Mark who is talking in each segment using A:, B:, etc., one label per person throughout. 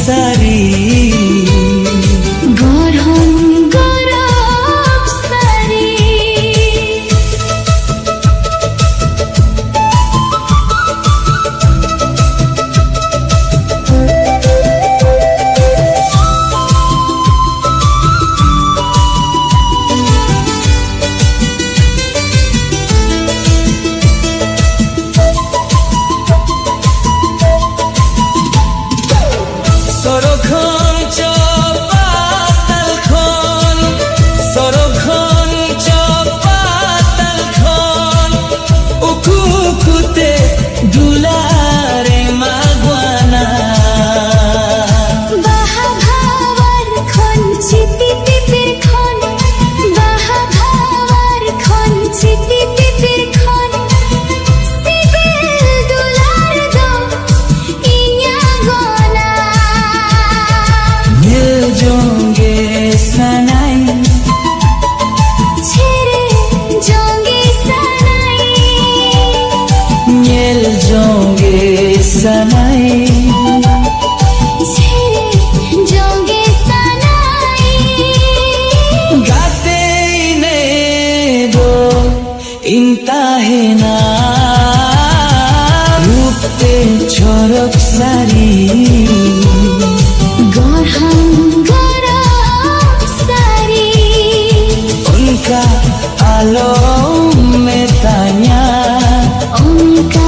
A: সারি
B: গরম গরম সারি
A: sanai
B: jonge sanai
A: gate ne do intahe na rupte chorok sari
B: gorham garam sari
A: unka alo mein tanya
B: unka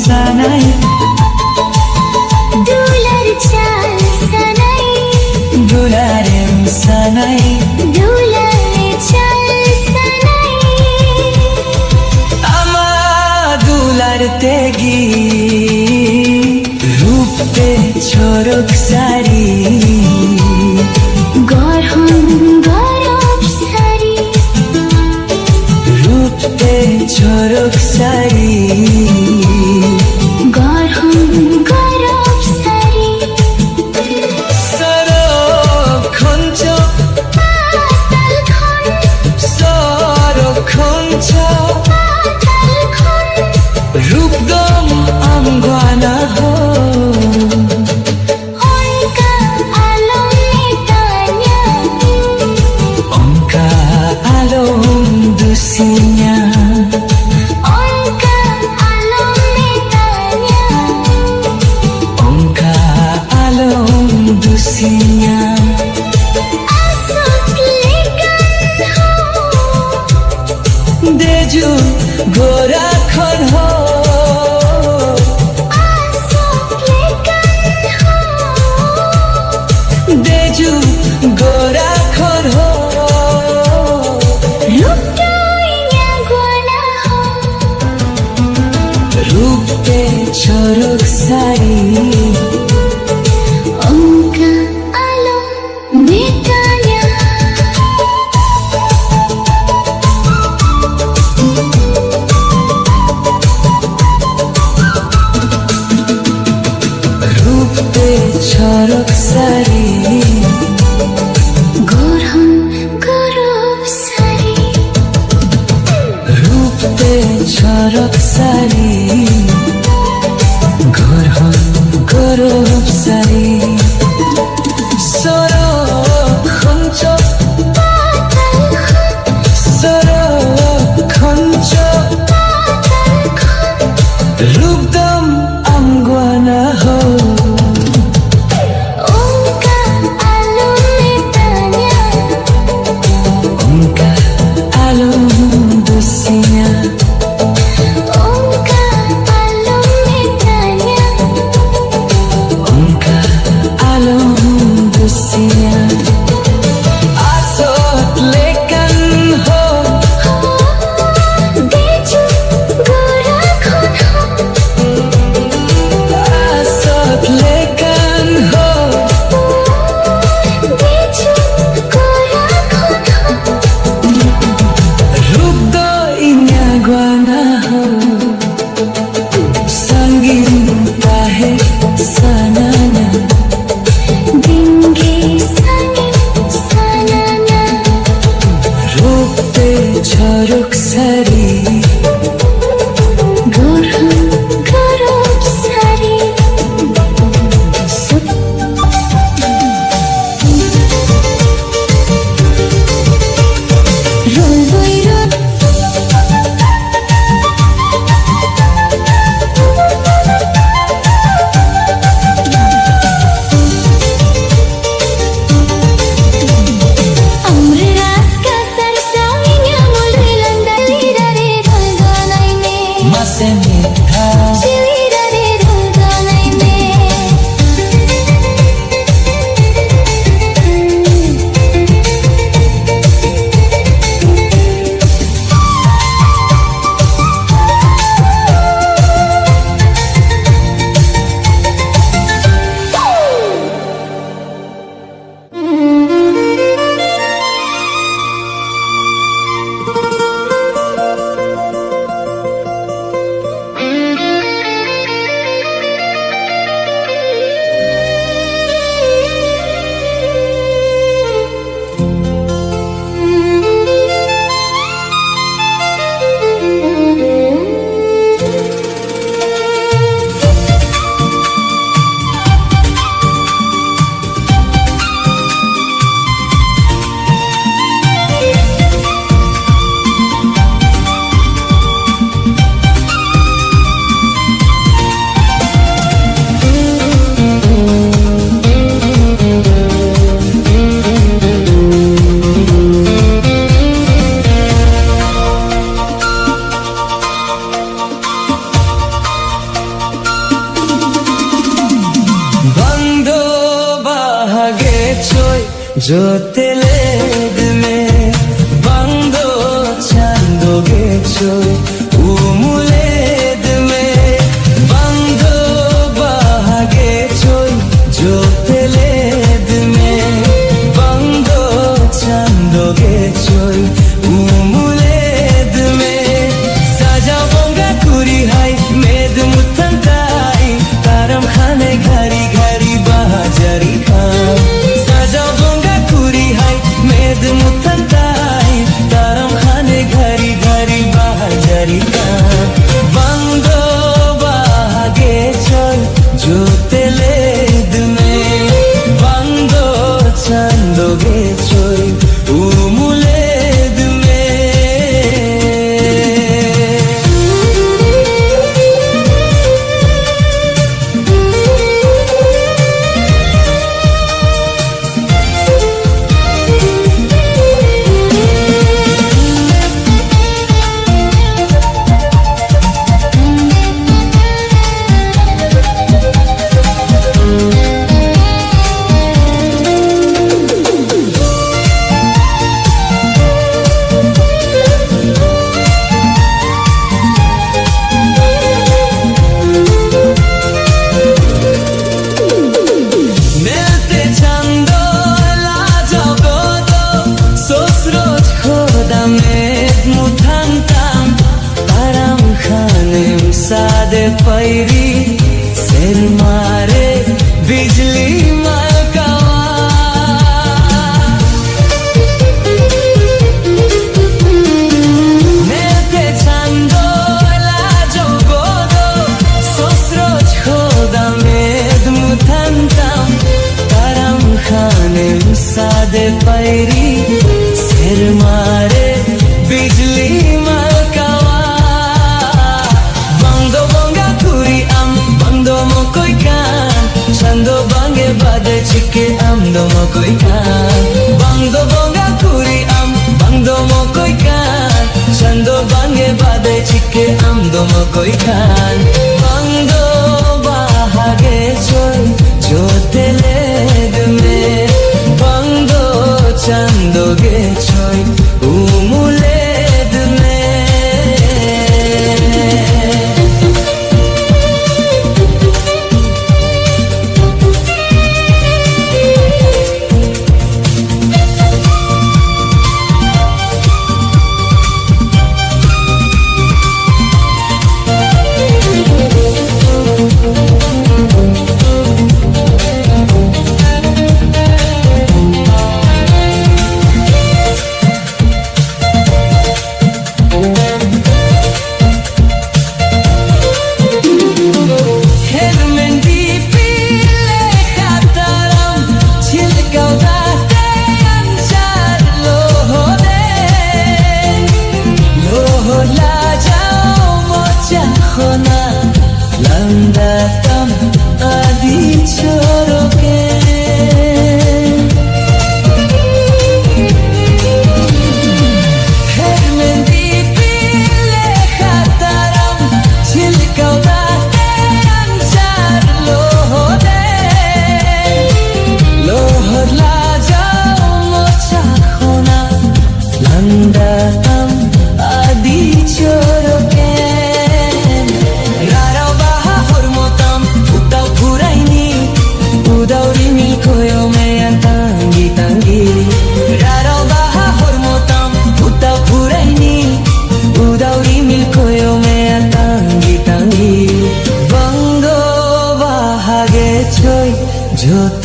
A: sanai
B: dular chal sanai
A: dularem sanai
B: dular chal sanai
A: ama dular tegi rupte chorok sari
B: gorham garam sari
A: rupte chorok sari Rupdam amgwana ho
B: onka alom metanya
A: onka alom dusinya
B: onka alom metanya
A: onka alom dusinya
B: asok legan ho
A: deju gora khon ho deju gora khon ho
B: ruptoinya gwana ho
A: rupte chorok sari
B: onka alom metanya
A: chorok sari
B: gorham garam sari
A: rupte chorok sari gorham garam sari soro khoncho soro khoncho rupdam amgwa से मीठा
B: শিউরারে role গলাইবে
A: बंदो बहगे चोय जोतेलेद में बंदो चंदोगे चोय उमुलेद में बंदो बहगे चोय जोतेलेद में बंदो चंदोगे चोय उमुलेद में साजा बोंगा कुरी हाय मेद मुतंताई तारम खाने घरी घरी बाजारी खान साजा बोंगा कुरी हाय मेद मुतंताई तारम खाने घरी घरी बाजारी खान बंदो बागे चल जोतेलेद में बंदो चंदोगे चोय उमुलेद में मिलते चंदो लाजगोदो सोसरोज खोदा में मुथंताम ताराम खानेम सादे पैरी सिर मारे बिजली मलकावा मिलते चंदो लाजगोदो सोसरोज खोदा में मुथंताम ताराम खानेम सादे पैरी सिर मारे बिजली मलकावा बंदो बोंगा कुरी bando mo koi kan chando bange bade chike amdo mo koi kan bando bonga kuri bando mo koi kan chando bange bade chike amdo mo koi kan bando bahage choy joteled me bando chando ge choy umuled me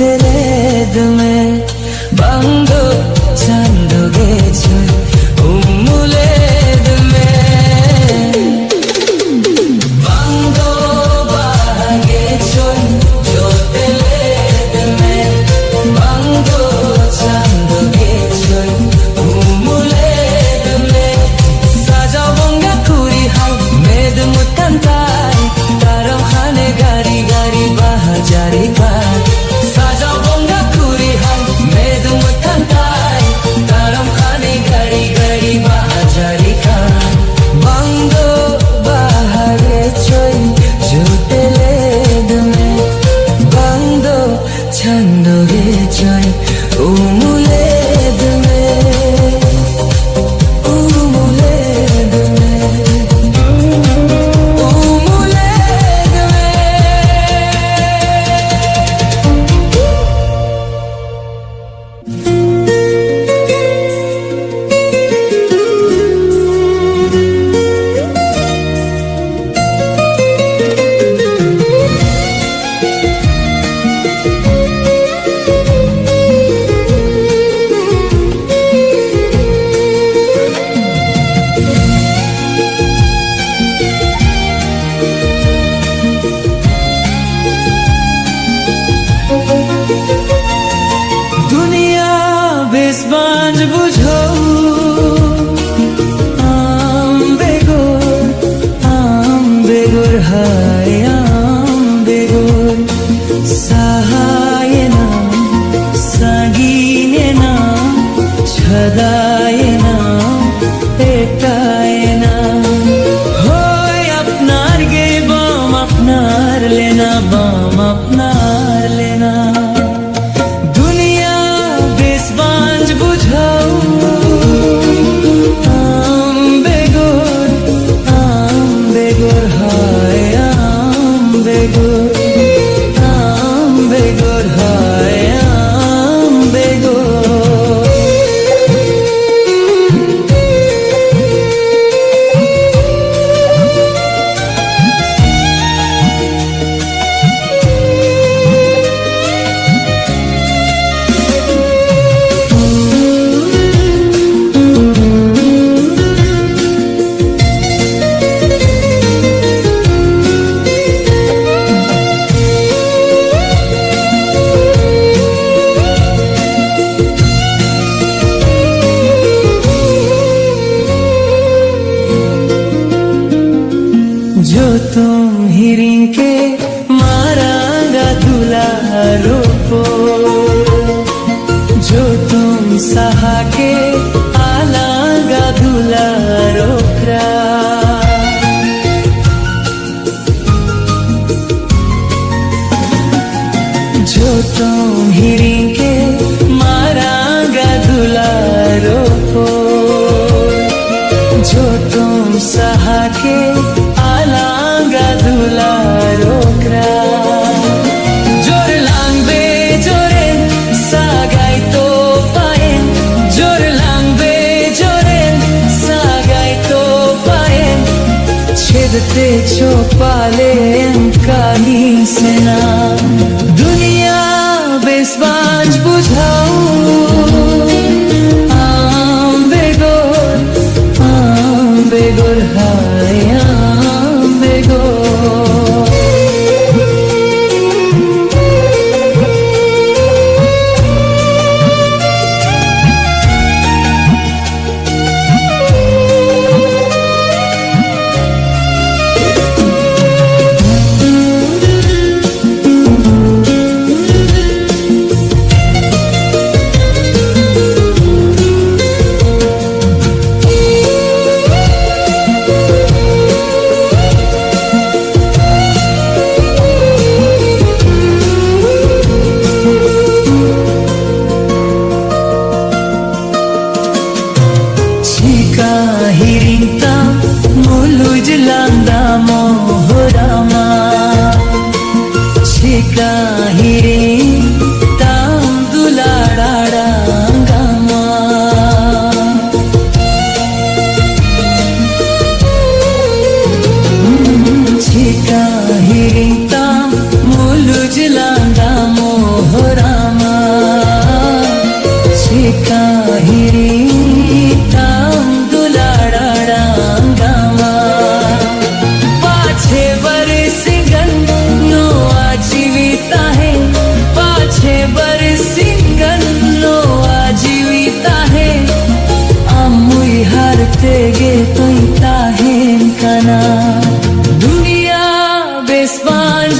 A: ಜೊತೆಲೇದ May ಬಂದು ಚಂದುಗೆ ಚೊಯ್ ಉಮ್ಮುಲೇದ ಮೇ ಬಂದು ಬಾಗೆ ಚೊಯ್ ಜೊತೆಲೇದ ಮೇ ಬಂದು ಚಂದುಗೆ ಚೊಯ್ ಉಮ್ಮುಲೇದ ಮೇ সাজা বঙ্গা কুড়ি high মেদ মুতান্তাই তারম খানে গাড়ি গাড়ি বাহাজারি পাই সাজা বঙ্গা কুড়ি হাই মেদ মুতান্তাই তারম খানে গাড়ি গাড়ি বাহাজারি পাই বঙ্গ বাহারে চই জুতেলে দমে বঙ্গ ছন্দে চই উমুলে দমে দুনিয়া বেশ বাঁধ বুঝো আম বেগুর হায় আম বেগুর সাহায় না সাগিনে না ছদায় না পেটায় না হয় আপনার গে বাম আপনার লেনা বাম আপনার লেনা দুনিয়া বেশ বাঁধ বুঝাও আম বেগুর হায় আম বেগুর হায় আম বেগুর जो तुम हिरिंग के मारांगा दुलारो को जो तुम सहा के आलांगा दुलारो क्रा जो तुम हिरिंग के मारांगा दुलारो को जो तुम सहा के आलांगा दुलारो क्रा जोर लांगबे जोरे सागाई तो पाए जोर लांगबे जोरे सागाई तो पाए छेदते चोपाले काली सेना दुनिया बेस बाज बुझाओ आम बेगोर हाय आम बेगोर pan